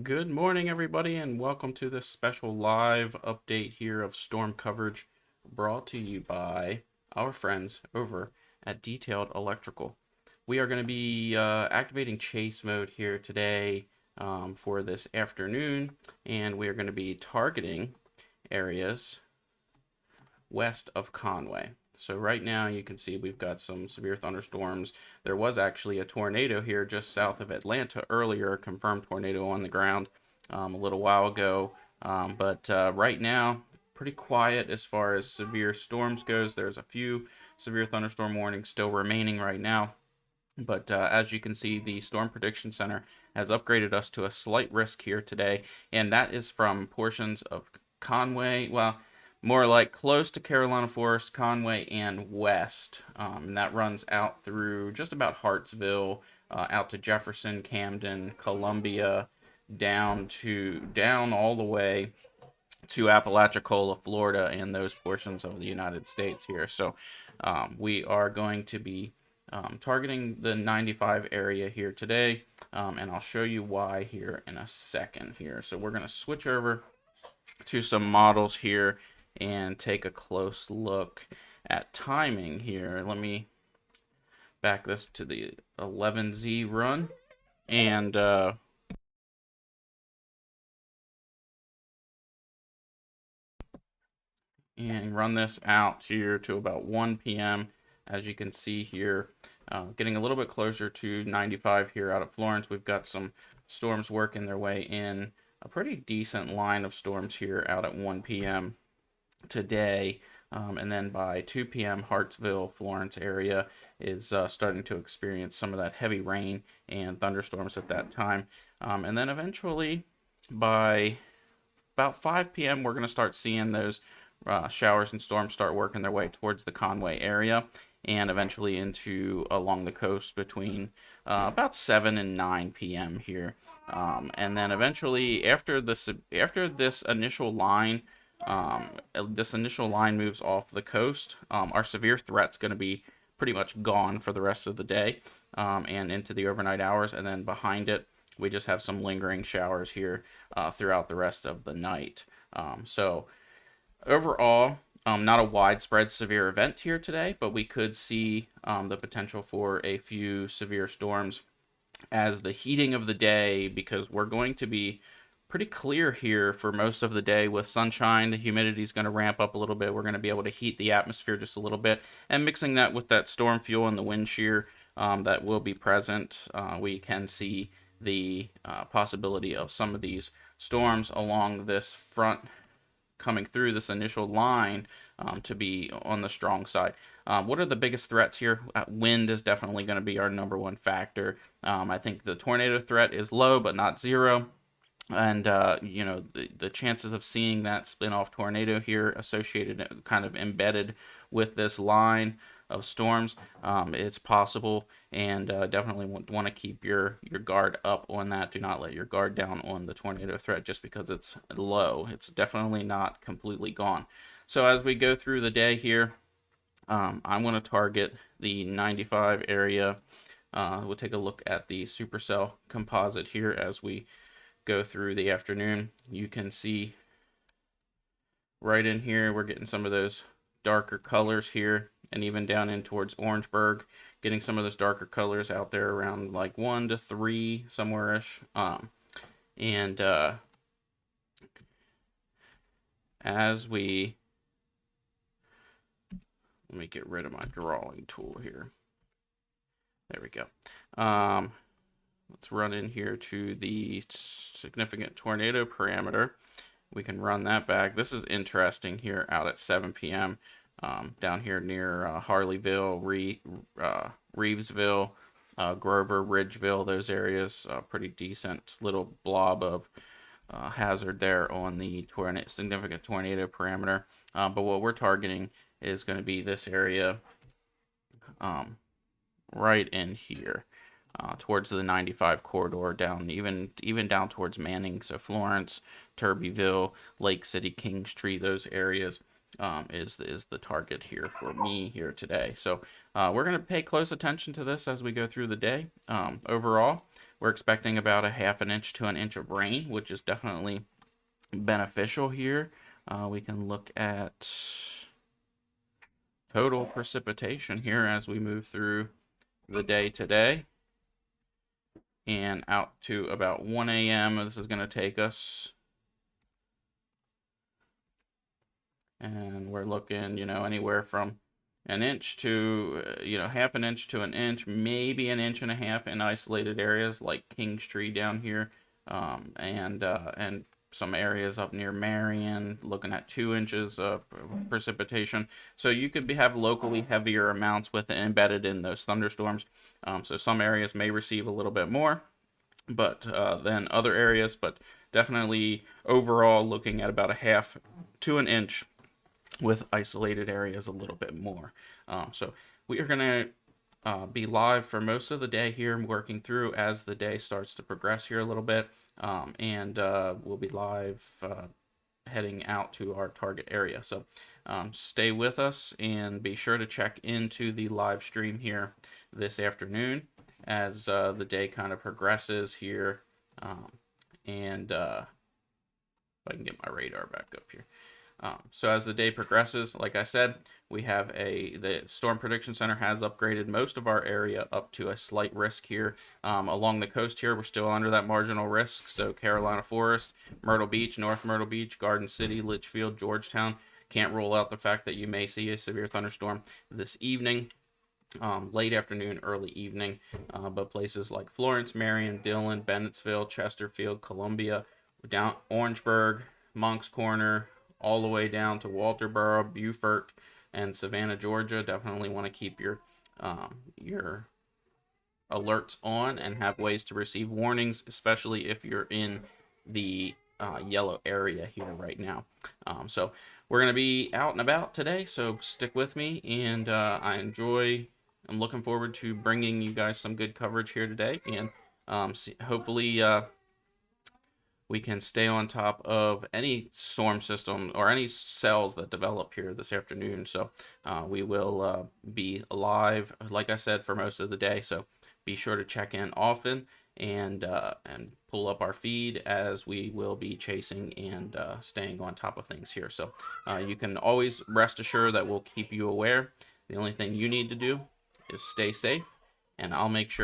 Good morning, everybody, and welcome to this special live update here of storm coverage brought to you by our friends over at Detailed Electrical. We are going to be activating chase mode here today for this afternoon, and we are going to be targeting areas west of Conway. So right now you can see we've got some severe thunderstorms. There was actually a tornado here just south of Atlanta earlier, a confirmed tornado on the ground a little while ago. But right now, pretty quiet as far as severe storms goes. There's a few severe thunderstorm warnings still remaining right now. But as you can see, the Storm Prediction Center has upgraded us to a slight risk here today, and that is from portions of Conway, well, more like close to Carolina Forest, Conway, and west. And that runs out through just about Hartsville, out to Jefferson, Camden, Columbia, down all the way to Apalachicola, Florida, and those portions of the United States here. So we are going to be targeting the 95 area here today, and I'll show you why here in a second here. So we're going to switch over to some models here and take a close look at timing here. Let me back this to the 11Z run and run this out here to about 1 p.m. As you can see here, getting a little bit closer to 95 here out of Florence. We've got some storms working their way in. A pretty decent line of storms here out at 1 p.m. today. And then by 2 p.m., Hartsville, Florence area is starting to experience some of that heavy rain and thunderstorms at that time. And then eventually by about 5 p.m., we're going to start seeing those showers and storms start working their way towards the Conway area and eventually into along the coast between about 7 and 9 p.m. here. And then eventually after this initial line moves off the coast, our severe threat's going to be pretty much gone for the rest of the day and into the overnight hours. And then behind it, we just have some lingering showers here throughout the rest of the night. So overall, not a widespread severe event here today, but we could see the potential for a few severe storms as the heating of the day, because we're going to be pretty clear here for most of the day with sunshine. The humidity is going to ramp up a little bit. We're going to be able to heat the atmosphere just a little bit, and mixing that with that storm fuel and the wind shear that will be present, we can see the possibility of some of these storms along this front coming through this initial line to be on the strong side. What are the biggest threats here? Wind is definitely going to be our number one factor. I think the tornado threat is low, but not zero. And, the chances of seeing that spin-off tornado here associated, kind of embedded with this line of storms, it's possible, and definitely want to keep your guard up on that. Do not let your guard down on the tornado threat just because it's low. It's definitely not completely gone. So as we go through the day here, I'm going to target the 95 area. We'll take a look at the supercell composite here as we go through the afternoon. You can see right in here we're getting some of those darker colors here, and even down in towards Orangeburg, getting some of those darker colors out there around like 1 to 3 somewhere ish. And as we let me get rid of my drawing tool here. There we go. Let's run in here to the significant tornado parameter. We can run that back. This is interesting here out at 7 p.m. Down here near Harleyville, Reevesville, Grover, Ridgeville, those areas. Pretty decent little blob of hazard there on the significant tornado parameter. But what we're targeting is going to be this area right in here. Towards the 95 corridor, down even down towards Manning, so Florence, Turbyville, Lake City, Kingstree, those areas is the target here for me here today. So we're going to pay close attention to this as we go through the day. Overall, we're expecting about a half an inch to an inch of rain, which is definitely beneficial here. We can look at total precipitation here as we move through the day today and out to about 1 a.m. This is going to take us, and we're looking, anywhere from an inch to, half an inch to an inch, maybe an inch and a half in isolated areas like Kingstree down here, and some areas up near Marion, looking at 2 inches of precipitation. So you could have locally heavier amounts embedded in those thunderstorms. So some areas may receive a little bit more, but than other areas. But definitely overall, looking at about a half to an inch, with isolated areas a little bit more. So we are going to be live for most of the day here, working through as the day starts to progress here a little bit. And we'll be live heading out to our target area. So stay with us and be sure to check into the live stream here this afternoon as the day kind of progresses here. And if I can get my radar back up here. So as the day progresses, like I said, we have the Storm Prediction Center has upgraded most of our area up to a slight risk here. Along the coast here, we're still under that marginal risk. So Carolina Forest, Myrtle Beach, North Myrtle Beach, Garden City, Litchfield, Georgetown. Can't rule out the fact that you may see a severe thunderstorm this evening. Late afternoon, early evening, but places like Florence, Marion, Dillon, Bennettsville, Chesterfield, Columbia, down Orangeburg, Moncks Corner, all the way down to Walterboro, Beaufort, and Savannah, Georgia. Definitely want to keep your alerts on and have ways to receive warnings, especially if you're in the yellow area here right now. So we're going to be out and about today, so stick with me, and I'm looking forward to bringing you guys some good coverage here today, and hopefully we can stay on top of any storm system or any cells that develop here this afternoon. So we will be live, like I said, for most of the day. So be sure to check in often and pull up our feed, as we will be chasing and staying on top of things here. So you can always rest assured that we'll keep you aware. The only thing you need to do is stay safe, and I'll make sure